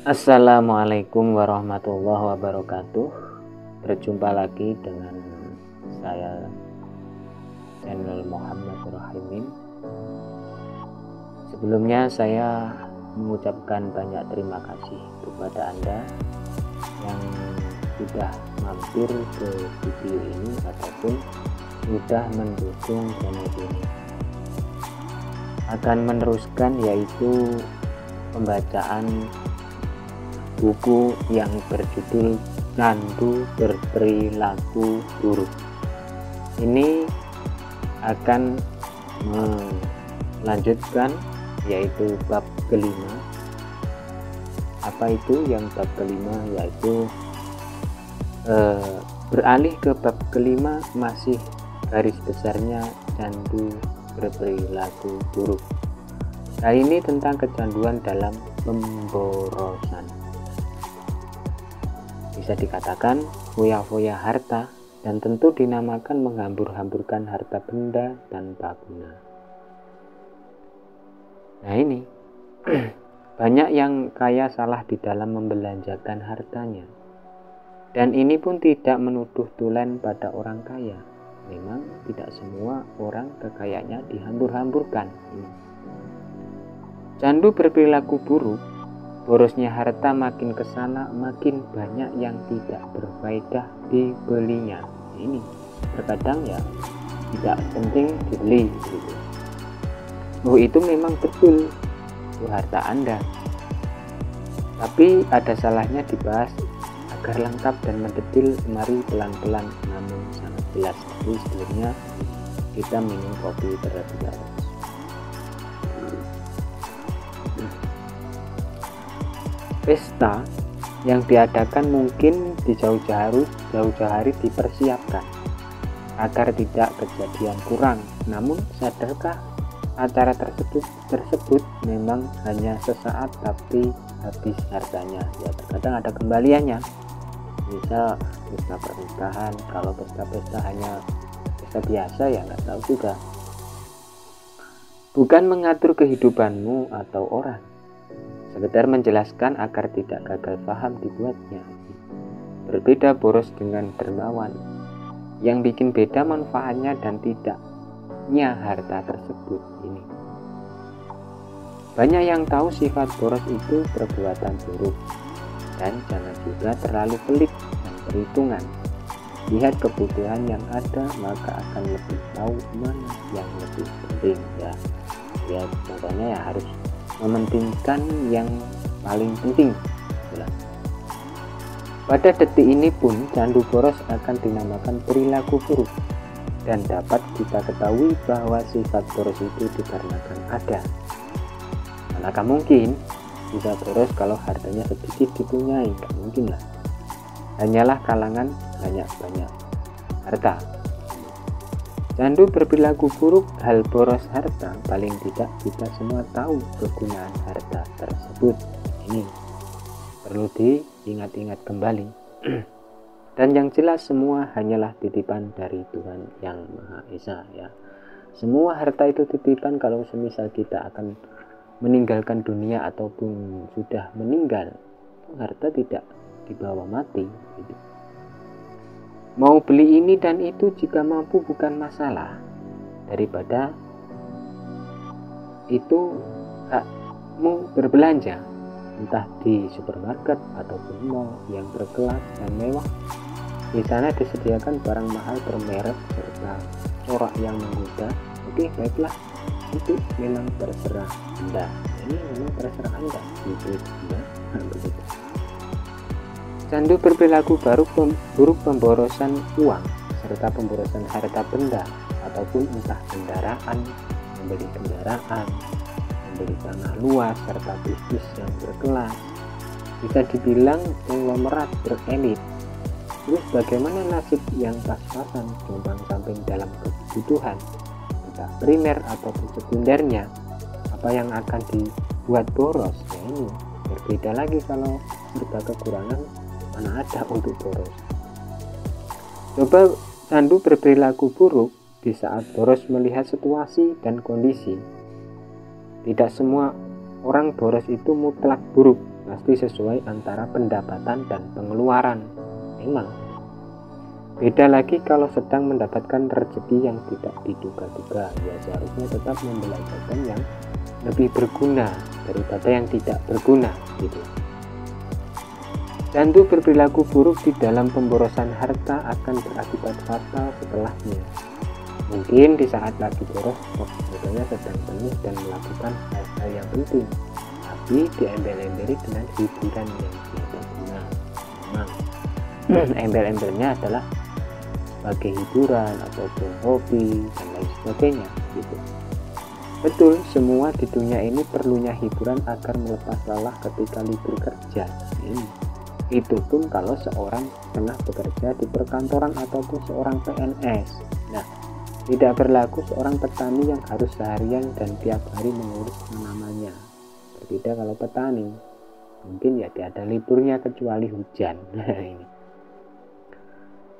Assalamualaikum warahmatullahi wabarakatuh. Berjumpa lagi dengan saya, channel Muhammad Rahimin. Sebelumnya saya mengucapkan banyak terima kasih kepada Anda yang sudah mampir ke video ini ataupun sudah mendukung channel ini. Akan meneruskan yaitu pembacaan buku yang berjudul Candu Berperilaku Buruk. Ini akan melanjutkan yaitu bab kelima. Apa itu yang bab kelima? Yaitu beralih ke bab kelima, masih garis besarnya candu berperilaku buruk. Kali ini tentang kecanduan dalam pemborosan. Bisa dikatakan foya-foya harta, dan tentu dinamakan menghambur-hamburkan harta benda tanpa guna. Nah ini banyak yang kaya salah di dalam membelanjakan hartanya, dan ini pun tidak menuduh tulen pada orang kaya. Memang tidak semua orang kekayaannya dihambur-hamburkan. Candu berperilaku buruk. Borosnya harta makin kesana, makin banyak yang tidak berfaedah dibelinya. Ini terkadang ya tidak penting dibeli gitu. Itu memang betul, itu harta Anda. Tapi ada salahnya dibahas agar lengkap dan mendetil. Mari pelan-pelan namun sangat jelas. Tapi sebelumnya kita minum kopi terlebih dahulu. Pesta yang diadakan mungkin di jauh-jauh hari dipersiapkan agar tidak kejadian kurang. Namun sadarkah acara tersebut memang hanya sesaat tapi habis hartanya? Ya terkadang ada kembaliannya. Misal pesta pernikahan, kalau pesta hanya pesta biasa ya nggak tahu juga. Bukan mengatur kehidupanmu atau orang, sekedar menjelaskan agar tidak gagal paham dibuatnya. Berbeda boros dengan dermawan. Yang bikin beda manfaatnya dan tidaknya harta tersebut ini. Banyak yang tahu sifat boros itu perbuatan buruk, dan jangan juga terlalu pelit dan perhitungan. Lihat kebutuhan yang ada, maka akan lebih tahu mana yang lebih penting ya contohnya ya harus mementingkan yang paling penting. Pada detik ini pun candu boros akan dinamakan perilaku buruk, dan dapat kita ketahui bahwa sifat boros itu dikarenakan ada. Manakah mungkin bisa boros kalau hartanya sedikit dipunyai? Nggak mungkin lah. Hanyalah kalangan banyak harta. Candu berperilaku buruk, hal boros harta, paling tidak kita semua tahu kegunaan harta tersebut. Ini perlu diingat-ingat kembali. Dan yang jelas semua hanyalah titipan dari Tuhan yang Maha Esa ya. Semua harta itu titipan. Kalau semisal kita akan meninggalkan dunia ataupun sudah meninggal, harta tidak dibawa mati gitu. Mau beli ini dan itu jika mampu bukan masalah. Daripada itu hakmu berbelanja, entah di supermarket ataupun mall yang berkelas dan mewah. Di sana disediakan barang mahal bermerek serta corak yang menggoda. Oke, baiklah, itu memang terserah Anda. Ini memang terserah Anda. Gitu ya. Begitu. Candu berperilaku buruk pemborosan uang serta pemborosan harta benda ataupun entah kendaraan, membeli kendaraan, membeli tanah luas serta bisnis yang berkelas. Bisa dibilang konglomerat berelit. Terus bagaimana nasib yang pas-pasan jompang-camping dalam kebutuhan, entah primer ataupun sekundernya? Apa yang akan dibuat boros? Ya ini berbeda lagi kalau serba kekurangan. Mana ada untuk boros. Coba candu berperilaku buruk di saat boros melihat situasi dan kondisi. Tidak semua orang boros itu mutlak buruk. pasti sesuai antara pendapatan dan pengeluaran. Memang beda lagi kalau sedang mendapatkan rezeki yang tidak diduga-duga, ya seharusnya tetap membelanjakan yang lebih berguna daripada yang tidak berguna gitu. Candu berperilaku buruk di dalam pemborosan harta akan berakibat fatal setelahnya. Mungkin di saat lagi boros, sebetulnya sedang penuh dan melakukan hal-hal yang penting, tapi diembel-embeli dengan hiburan yang tidak guna. Memang embel-embelnya adalah sebagai hiburan ataupun hobi dan lain sebagainya gitu. Betul, semua di dunia ini perlunya hiburan agar melepas lelah ketika libur kerja. Itu pun kalau seorang tengah bekerja di perkantoran ataupun seorang PNS. Nah, tidak berlaku seorang petani yang harus seharian dan tiap hari mengurus tanamannya. Berbeda kalau petani, mungkin ya tidak ada liburnya kecuali hujan. Ini.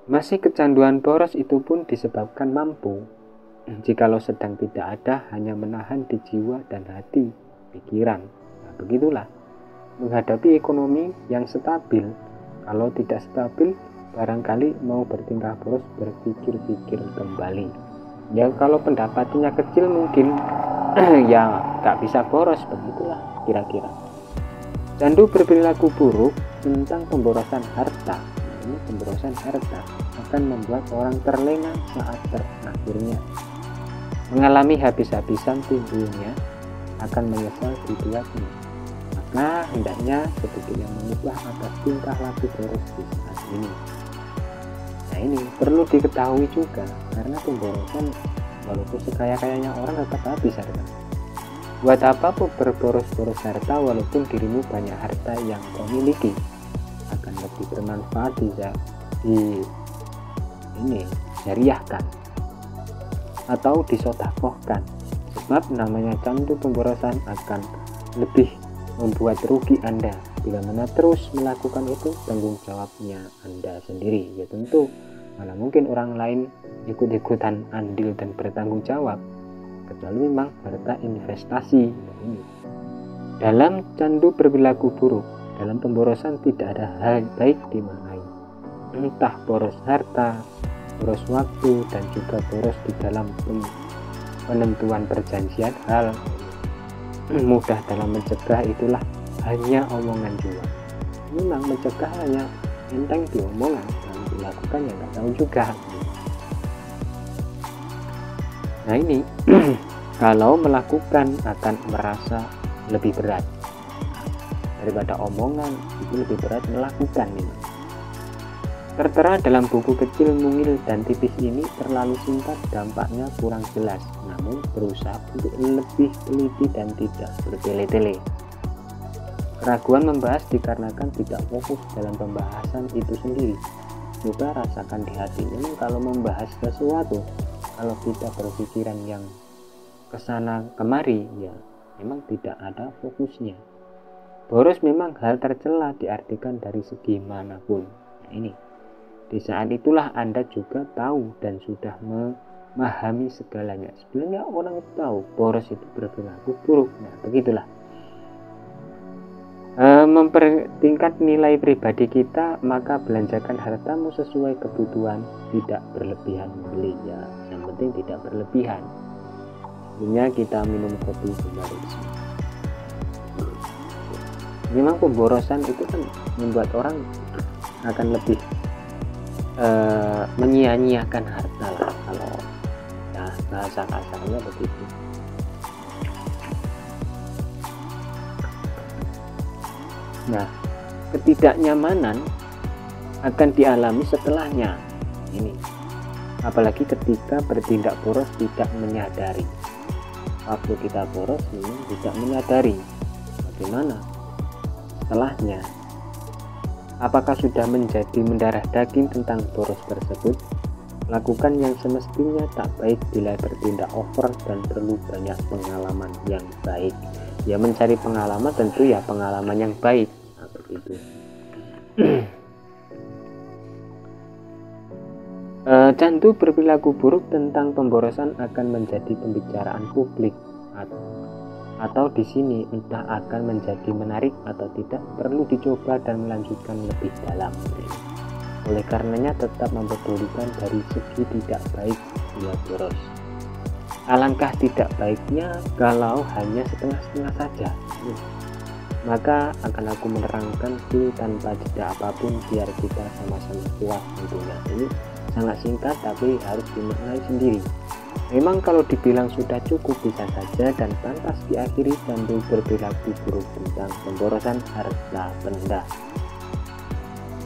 Masih kecanduan boros itu pun disebabkan mampu. Jikalau sedang tidak ada, hanya menahan di jiwa dan hati, pikiran. Nah, begitulah menghadapi ekonomi yang stabil. Kalau tidak stabil, barangkali mau bertingkah boros, berpikir-pikir kembali. Ya kalau pendapatannya kecil mungkin ya gak bisa boros, begitulah kira-kira. Candu berperilaku buruk tentang pemborosan harta. Ini pemborosan harta akan membuat orang terlena saat terakhirnya. Mengalami habis-habisan timbulnya akan menyesal dibuatnya. Maka hendaknya sedikitnya mengubah atas tingkah laku boros di saat ini. Nah ini perlu diketahui juga, karena pemborosan walaupun sekaya-kayanya orang tetap habis harta. Buat apa pun berboros-boros harta walaupun dirimu banyak harta yang kau miliki, akan lebih bermanfaat jariahkan atau disodakohkan. Sebab namanya candu pemborosan akan lebih membuat rugi Anda. Bila mana terus melakukan itu, tanggung jawabnya Anda sendiri. Ya tentu malah mungkin orang lain ikut-ikutan andil dan bertanggung jawab, kecuali memang harta investasi. Ini dalam candu berperilaku buruk, dalam pemborosan tidak ada hal baik dimaknai, entah boros harta, boros waktu, dan juga boros di dalam penentuan perjanjian hal. Mudah dalam mencegah itulah hanya omongan jual. Memang mencegah hanya enteng di omongan, dan dilakukan yang nggak tahu juga. Nah ini kalau melakukan akan merasa lebih berat daripada omongan, itu lebih berat melakukan ini. Tertera dalam buku kecil, mungil, dan tipis ini terlalu singkat, dampaknya kurang jelas, namun berusaha untuk lebih teliti dan tidak bertele-tele. Keraguan membahas dikarenakan tidak fokus dalam pembahasan itu sendiri. Coba rasakan di hati, memang kalau membahas sesuatu, kalau kita berpikiran yang kesana kemari, ya memang tidak ada fokusnya. Boros memang hal tercela diartikan dari segi manapun. Nah ini, di saat itulah Anda juga tahu dan sudah memahami segalanya. Sebenarnya orang tahu boros itu berperilaku buruk. Nah begitulah. Mempertingkat nilai pribadi kita, maka belanjakan hartamu sesuai kebutuhan, tidak berlebihan membeli. Ya, yang penting tidak berlebihan. Sebenarnya kita minum kopi kembali di sini. Memang pemborosan itu kan membuat orang akan lebih menyia-nyiakan harta lah, kalau ya bahasa kasarnya begitu. Nah, ketidaknyamanan akan dialami setelahnya. Ini apalagi ketika bertindak boros tidak menyadari. Waktu kita boros ini tidak menyadari bagaimana setelahnya. Apakah sudah menjadi mendarah daging tentang boros tersebut? Lakukan yang semestinya tak baik bila bertindak over dan perlu banyak pengalaman yang baik. Ya mencari pengalaman tentu ya pengalaman yang baik. Nah, begitu. Candu berperilaku buruk tentang pemborosan akan menjadi pembicaraan publik atau di sini entah akan menjadi menarik atau tidak, perlu dicoba dan melanjutkan lebih dalam. Oleh karenanya tetap mempedulikan dari segi tidak baik bila boros. Alangkah tidak baiknya kalau hanya setengah-setengah saja. Maka akan aku menerangkan full tanpa jeda apapun biar kita sama-sama puas tentunya. Ini sangat singkat tapi harus dimaknai sendiri. Memang kalau dibilang sudah cukup bisa saja dan pantas diakhiri sambil berperilaku buruk tentang pemborosan harta benda.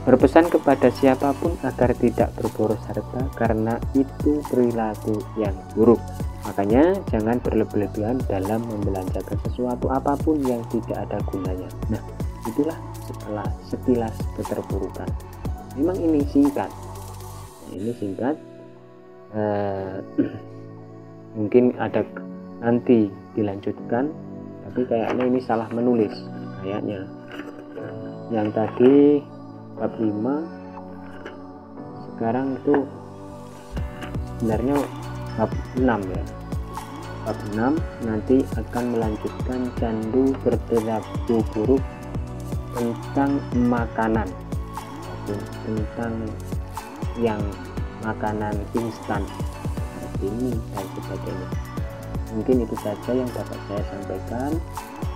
Berpesan kepada siapapun agar tidak berboros harta karena itu perilaku yang buruk. Makanya jangan berlebihan dalam membelanjakan sesuatu apapun yang tidak ada gunanya. Nah, itulah sekilas keterburukan. Memang ini singkat. Ini singkat. Mungkin ada nanti dilanjutkan, tapi kayaknya ini salah menulis kayaknya. Yang tadi bab 5, sekarang itu sebenarnya bab 6 ya. Bab 6 nanti akan melanjutkan candu berperilaku buruk tentang makanan, tentang yang makanan instan ini dan sebagainya. Mungkin itu saja yang dapat saya sampaikan,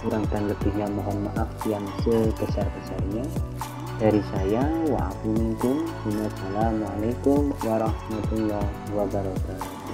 kurang dan lebihnya mohon maaf yang sebesar-besarnya. Dari saya, wa'afu minkum. Wassalamualaikum warahmatullahi wabarakatuh.